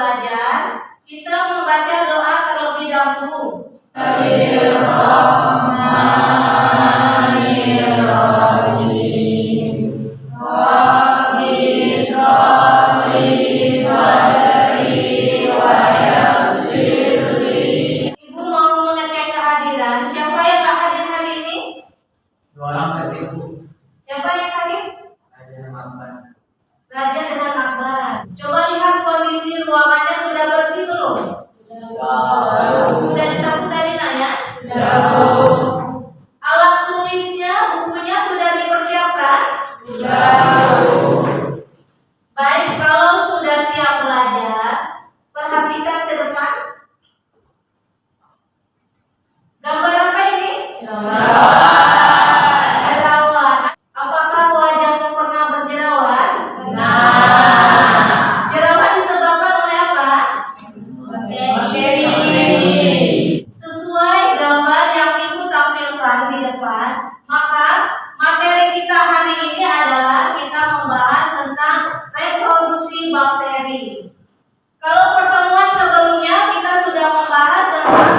belajar, kita membaca doa terlebih dahulu. Ibu mau mengecek kehadiran. Siapa yang nggak hadir hari ini? 2 orang sakit, Bu. Siapa yang sakit? Raja dan Akbar. Raja dengan Akbar. Coba lihat kondisi ruangannya sudah bersih belum? Sudah disapu tadi nak ya? Alat tulisnya, bukunya sudah dipersiapkan? Baik, kalau sudah siap belajar, perhatikan ke depan. Gambar apa ini? Jerawat. Apakah wajahmu pernah berjerawat? Jerawat disebabkan oleh apa? Sesuai gambar yang ibu tampilkan di depan, maka materi kita hari ini adalah kita membahas tentang reproduksi bakteri. Kalau pertemuan sebelumnya kita sudah membahas tentang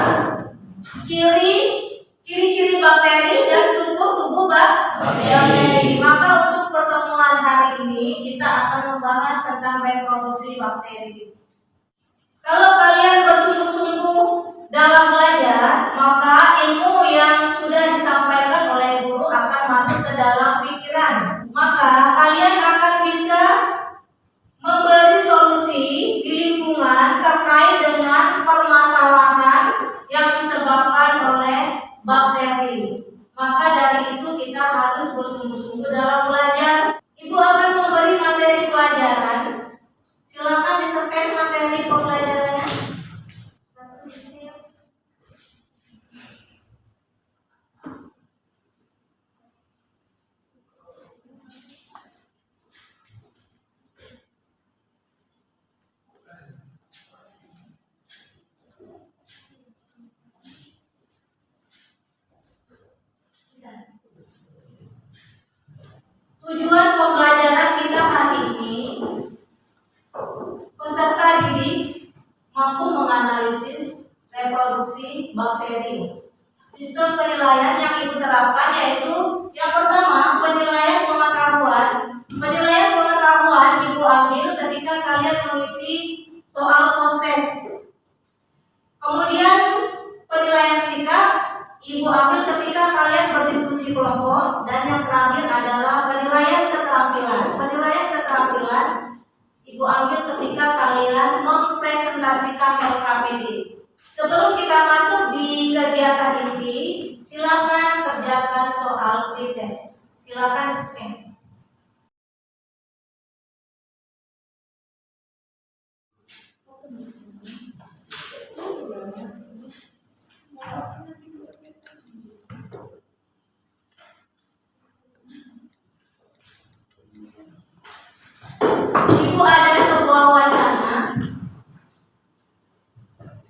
ciri-ciri bakteri dan struktur tubuh bakteri. Maka untuk pertemuan hari ini kita akan membahas tentang reproduksi bakteri. Kalau kalian bersungguh-sungguh dalam belajar, maka ilmu yang sudah disampaikan oleh guru akan masuk ke dalam pikiran. Maka kalian akan bisa memberi solusi di lingkungan terkait dengan permasalahan yang disebabkan oleh bakteri. Maka dari itu kita harus bersungguh-sungguh dalam belajar. Ibu akan memberi materi pelajaran. Silakan di-scan materi pembelajarannya. Satu di sini ya. Tujuan pembelajaran kita hari ini, peserta didik mampu menganalisis reproduksi bakteri. Sistem penilaian yang ibu terapkan yaitu yang pertama penilaian pengetahuan. Penilaian pengetahuan ibu ambil ketika kalian mengisi soal post-test. Kemudian penilaian sikap ibu ambil ketika kalian berdiskusi kelompok, dan yang terakhir adalah penilaian keterampilan. Penilaian keterampilan ibu ambil ketika kalian mempresentasikan LKPD. Sebelum kita masuk di kegiatan inti, silakan kerjakan soal pretest. Silakan scan. Ibu ada sebuah wacana.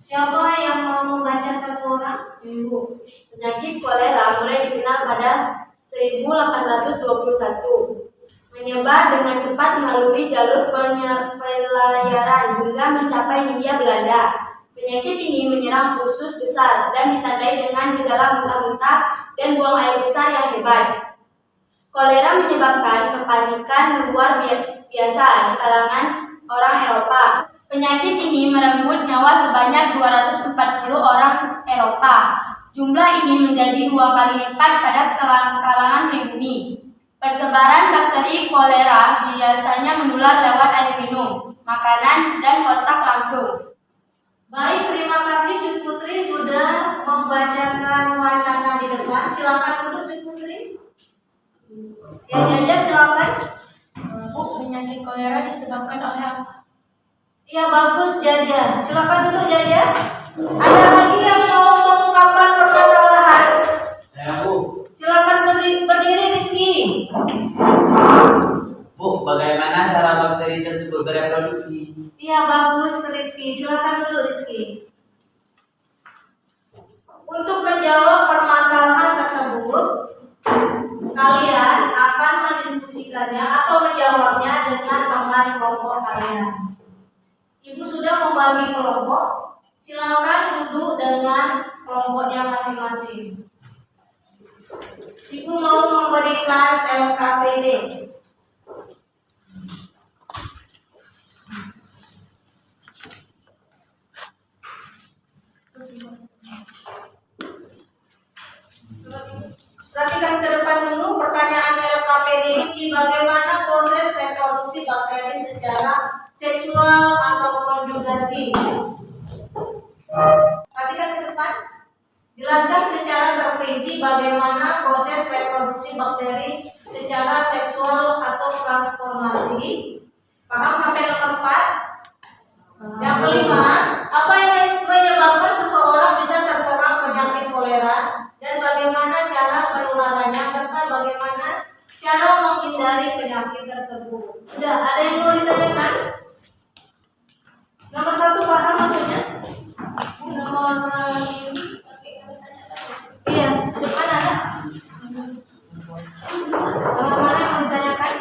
Siapa yang mau membaca satu orang? Ibu, penyakit kolera mulai dikenal pada 1821. Menyebar dengan cepat melalui jalur pelayaran hingga mencapai Hindia Belanda. Penyakit ini menyerang usus besar dan ditandai dengan gejala muntah-muntah dan buang air besar yang hebat. Kolera menyebabkan kepanikan luar biasa di kalangan orang Eropa. Penyakit ini merenggut nyawa sebanyak 240 orang Eropa. Jumlah ini menjadi 2 kali lipat pada kalangan pribumi. Persebaran bakteri kolera biasanya menular lewat air minum, makanan, dan kontak langsung. Baik, terima kasih Cuk Putri sudah membacakan wacana di depan. Silakan duduk Cuk Putri. Ya Jaja, silakan. Bu, penyakit kolera disebabkan oleh apa? Iya bagus Jaja. Silakan duduk Jaja. Ada lagi yang mau mengungkapkan permasalahan? Saya, Bu. Silakan berdiri Rizky. Bu, bagaimana cara bakteri tersebut bereproduksi? Iya bagus Rizky. Silakan duduk Rizky. Untuk menjawab permasalahan tersebut, kalian akan mendiskusikannya atau menjawabnya dengan teman kelompok kalian. Ibu sudah membagi kelompok. Silakan duduk dengan kelompoknya masing-masing. Ibu mau memberikan LKPD. Perhatikan ke depan dulu pertanyaan LKPD ini, bagaimana proses reproduksi bakteri secara seksual atau konjugasi. Perhatikan ke depan. Jelaskan secara terperinci bagaimana proses reproduksi bakteri secara seksual atau transformasi. Paham sampai nomor 4? Yang kelima, apa yang menyebabkan seseorang bisa terserang penyakit kolera dan bagaimana cara penularannya serta bagaimana cara menghindari penyakit tersebut. Udah, ada yang mau ditanyakan? Nomor 1 paham maksudnya? Nomor iya, depan ada. Nomor mana yang mau ditanyakan?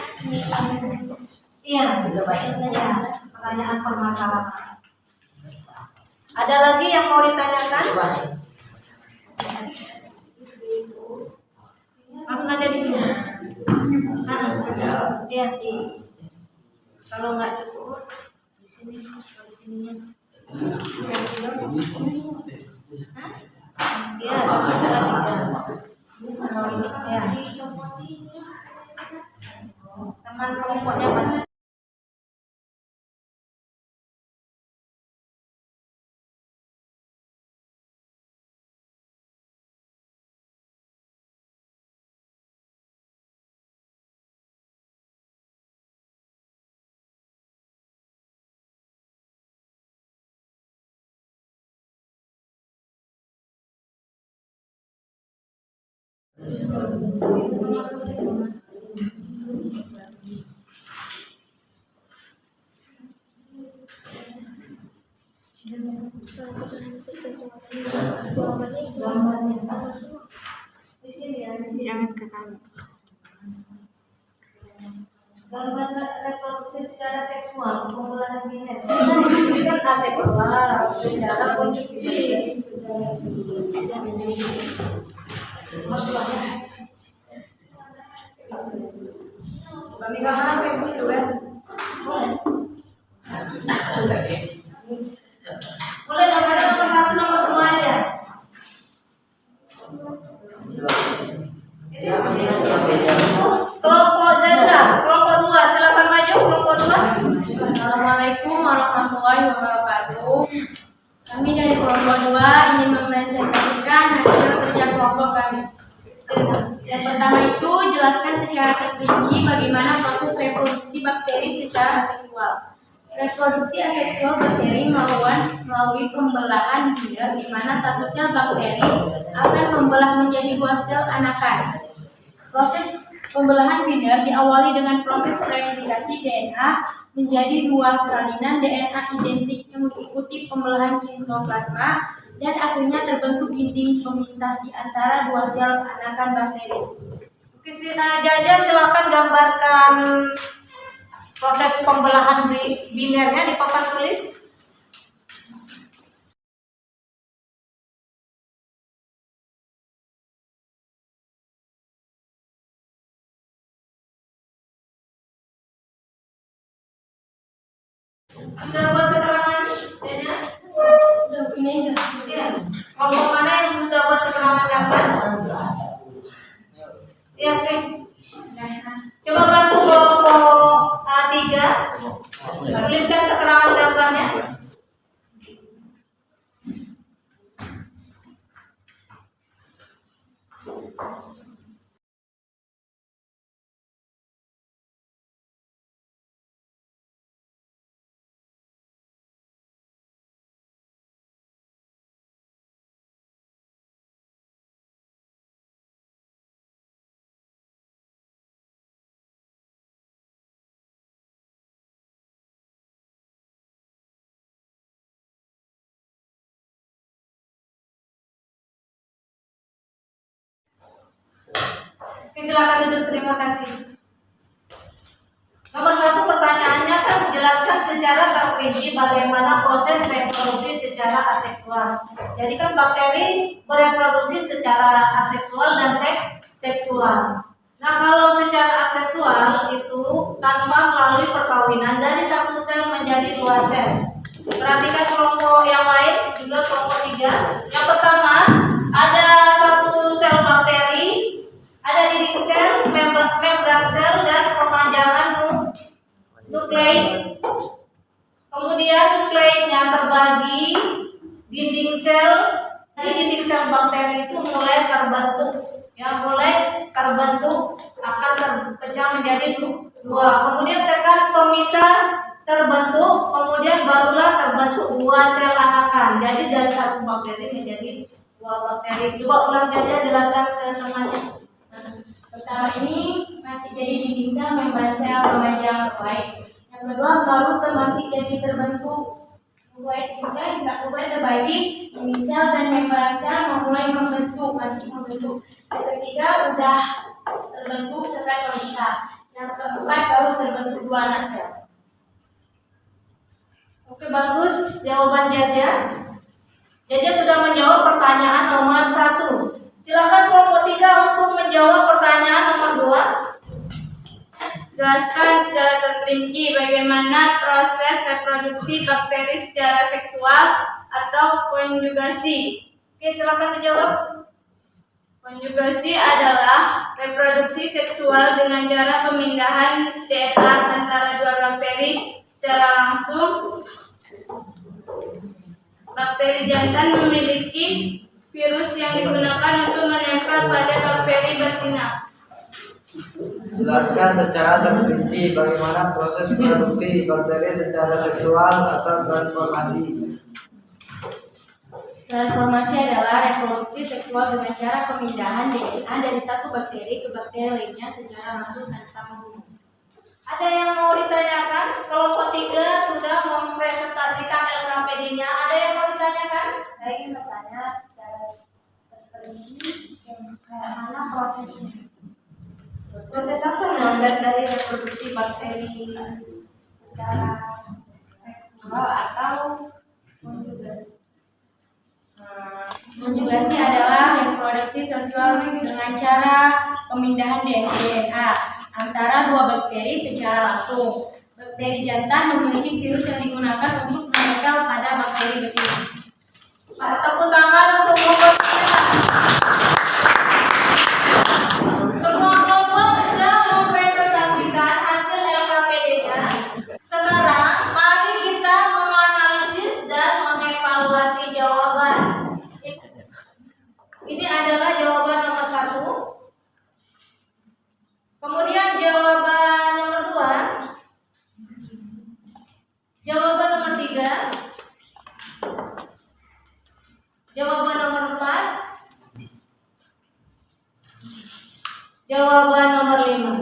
Iya, pertanyaan permasalahan. Ada lagi yang mau ditanyakan? Langsung aja di sini. Iya. Kalau nggak cukup di sini, di sininya. Ya, teman kelompoknya mana? Jangan ke kami. Gangguan reproduksi secara seksual, pembelahan biner. Ini kan aseksual, secara konjugasi. Kami kamar Facebook juga. Boleh gambarnya nomor 1, nomor 2 aja. Kelompok Zaza, kelompok 2, silakan maju kelompok 2. Assalamualaikum warahmatullahi wabarakatuh. Kami dari kelompok 2 ingin mempresentasikan hasil kerja kelompok kami. Yang pertama itu, jelaskan secara terperinci bagaimana proses reproduksi bakteri secara aseksual. Reproduksi aseksual bakteri melalui pembelahan binder, di mana satu sel bakteri akan membelah menjadi 2 sel anakan. Proses pembelahan binder diawali dengan proses replikasi DNA menjadi 2 salinan DNA identik yang mengikuti pembelahan sitoplasma dan akhirnya terbentuk dinding pemisah di antara 2 sel anakan bakteri. Oke, Jaja silakan gambarkan proses pembelahan binernya di papan tulis. Sudah buat keterangan? Jaja? Udah ini aja. Iya. Kelompok mana yang sudah buat keterangan gambar? Iya, oke. Coba bantu kelompok A3 tuliskan keterangan gambarnya. Oke, silakan duduk, terima kasih. Nomor 1 pertanyaannya kan jelaskan secara terperinci bagaimana proses reproduksi secara aseksual. Jadi kan bakteri bereproduksi secara aseksual dan seksual. Nah, kalau secara aseksual itu tanpa melalui perkawinan dari satu sel menjadi 2 sel. Perhatikan kelompok yang lain, juga kelompok 3. Yang pertama, ada satu sel bakteri, ada dinding sel, membran sel, dan perpanjangan nukleid. Kemudian nukleidnya terbagi dinding sel. Jadi dinding sel bakteri itu mulai terbentuk, akan terpecah menjadi 2. Kemudian sekat pemisah terbentuk, kemudian barulah terbentuk 2 sel anakan. Jadi dari satu bakteri menjadi 2 bakteri. Coba ulang saja, jelaskan ke semuanya. Pertama ini masih jadi dinding sel, membran sel, perpanjangan nukleid. Yang kedua baru masih jadi terbentuk nukleid juga, nukleid terbagi dinding sel dan membran sel mulai masih membentuk. Yang ketiga udah terbentuk sekat pemisah. Yang keempat baru terbentuk 2 anak sel. Oke, bagus jawaban Jaja. Jaja sudah menjawab pertanyaan nomor 1. Silakan kelompok 3 untuk menjawab pertanyaan nomor 2. Jelaskan secara terperinci bagaimana proses reproduksi bakteri secara seksual atau konjugasi. Oke, silakan dijawab. Konjugasi adalah reproduksi seksual dengan cara pemindahan DNA antara 2 bakteri secara langsung. Bakteri jantan memiliki virus yang digunakan untuk menempel pada bakteri betina. Jelaskan secara terperinci bagaimana proses produksi bakteri secara seksual atau transformasi. Transformasi adalah reproduksi seksual dengan cara pemindahan DNA dari satu bakteri ke bakteri lainnya secara langsung tanpa membunuh. Ada yang mau ditanyakan? Kelompok 3 sudah mempresentasikan LKPD-nya. Ada yang mau ditanyakan? Saya ingin bertanya secara terperinci kayak mana prosesnya? Proses apa? Proses dari reproduksi bakteri secara seksual atau konjugasi. Konjugasi adalah reproduksi seksual dengan cara pemindahan DNA antara 2 bakteri secara langsung. Bakteri jantan memiliki virus yang digunakan untuk menempel pada bakteri betina. Pak, tepuk tangan untuk kelompok 3. Semua kelompok sudah mempresentasikan hasil LKPD-nya. Sekarang mari kita menganalisis dan mengevaluasi jawaban. Ini adalah jawaban nomor 1. Kemudian jawaban nomor 2. Jawaban nomor 3. Jawaban nomor 4. Jawaban nomor 5.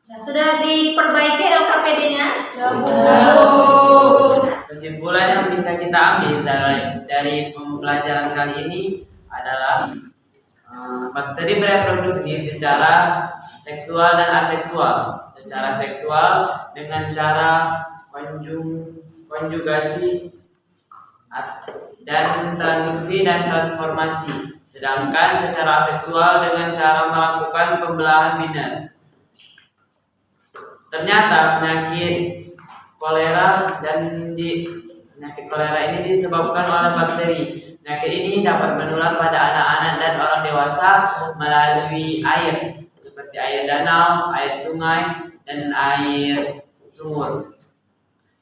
Nah, sudah diperbaiki LKPD-nya? Kesimpulan yang bisa kita ambil dari pembelajaran kali ini adalah bakteri bereproduksi secara seksual dan aseksual. Secara seksual dengan cara konjugasi dan transduksi dan transformasi. Sedangkan secara seksual dengan cara melakukan pembelahan biner. Ternyata penyakit kolera ini disebabkan oleh bakteri. Penyakit ini dapat menular pada anak-anak dan orang dewasa melalui air, seperti air danau, air sungai, dan air sumur.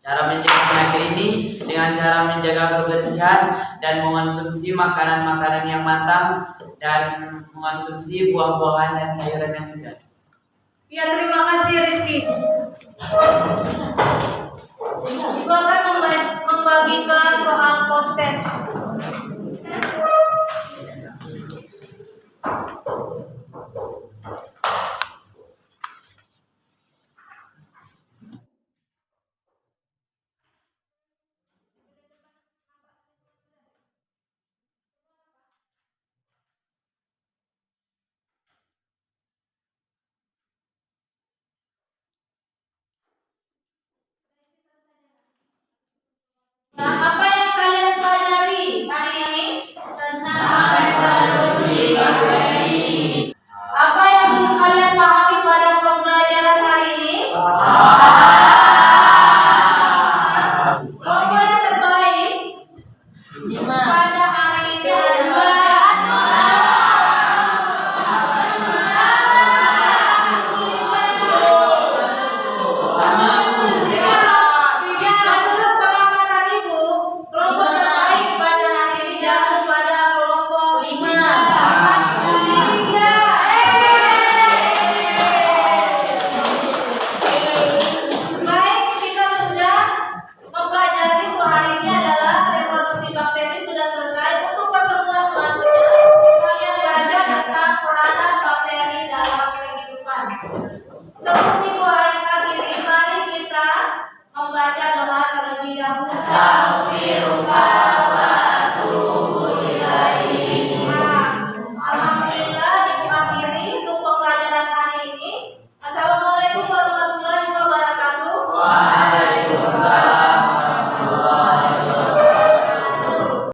Cara mencegah penyakit ini dengan cara menjaga kebersihan dan mengonsumsi makanan-makanan yang matang dan mengonsumsi buah-buahan dan sayuran yang segar. Ya, terima kasih Rizky. Juga